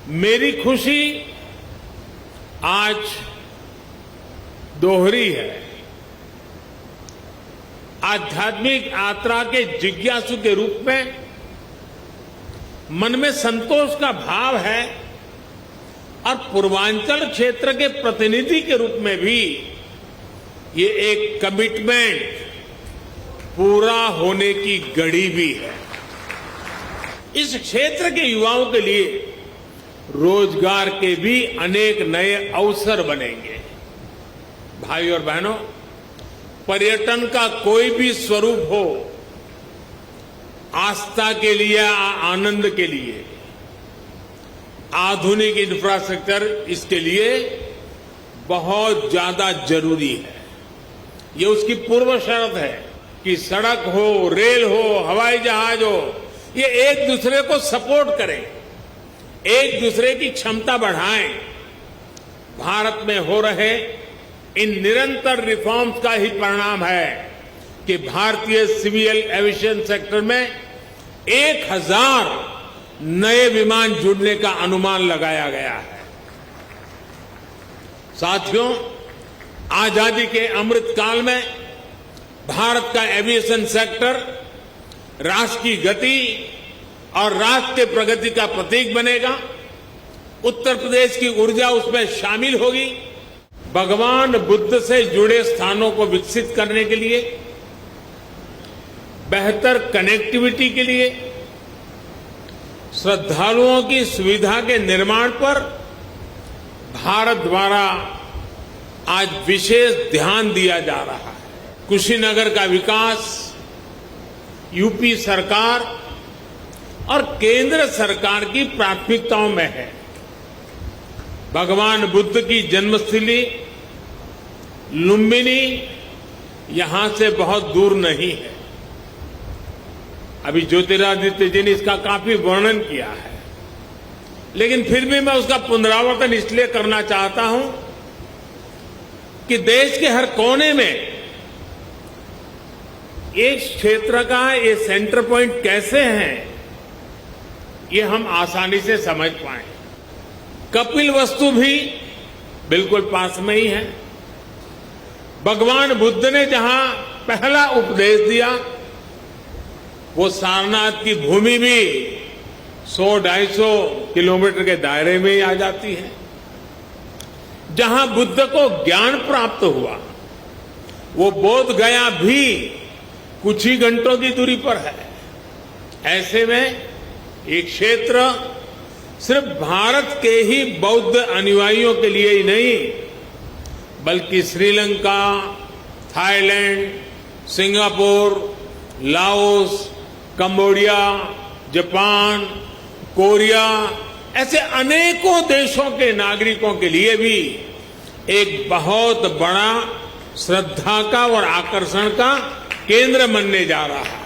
मेरी खुशी आज दोहरी है। आध्यात्मिक यात्रा के जिज्ञासु के रूप में मन में संतोष का भाव है और पूर्वांचल क्षेत्र के प्रतिनिधि के रूप में भी ये एक कमिटमेंट पूरा होने की घड़ी भी है। इस क्षेत्र के युवाओं के लिए रोजगार के भी अनेक नए अवसर बनेंगे। भाई और बहनों, पर्यटन का कोई भी स्वरूप हो, आस्था के लिए, आनंद के लिए, आधुनिक इंफ्रास्ट्रक्चर इसके लिए बहुत ज्यादा जरूरी है। ये उसकी पूर्व शर्त है कि सड़क हो, रेल हो, हवाई जहाज हो, ये एक दूसरे को सपोर्ट करें, एक दूसरे की क्षमता बढ़ाएं। भारत में हो रहे इन निरंतर रिफॉर्म्स का ही परिणाम है कि भारतीय सिविल एविएशन सेक्टर में 1000 नए विमान जुड़ने का अनुमान लगाया गया है। साथियों, आजादी के अमृत काल में भारत का एविएशन सेक्टर राष्ट्र की गति और राष्ट्र के प्रगति का प्रतीक बनेगा। उत्तर प्रदेश की ऊर्जा उसमें शामिल होगी। भगवान बुद्ध से जुड़े स्थानों को विकसित करने के लिए, बेहतर कनेक्टिविटी के लिए, श्रद्धालुओं की सुविधा के निर्माण पर भारत द्वारा आज विशेष ध्यान दिया जा रहा है। कुशीनगर का विकास यूपी सरकार और केंद्र सरकार की प्राथमिकताओं में है। भगवान बुद्ध की जन्मस्थली लुम्बिनी यहां से बहुत दूर नहीं है। अभी ज्योतिरादित्य जी ने इसका काफी वर्णन किया है, लेकिन फिर भी मैं उसका पुनरावर्तन इसलिए करना चाहता हूं कि देश के हर कोने में एक क्षेत्र का ये सेंटर पॉइंट कैसे हैं, ये हम आसानी से समझ पाए। कपिलवस्तु भी बिल्कुल पास में ही है। भगवान बुद्ध ने जहां पहला उपदेश दिया, वो सारनाथ की भूमि भी 100-250 किलोमीटर के दायरे में ही आ जाती है। जहां बुद्ध को ज्ञान प्राप्त हुआ, वो बोध गया भी कुछ ही घंटों की दूरी पर है। ऐसे में ये क्षेत्र सिर्फ भारत के ही बौद्ध अनुयायियों के लिए ही नहीं, बल्कि Sri Lanka, Thailand, Singapore, Laos, Cambodia, Japan, Korea, ऐसे अनेकों देशों के नागरिकों के लिए भी एक बहुत बड़ा श्रद्धा का और आकर्षण का केंद्र बनने जा रहा है।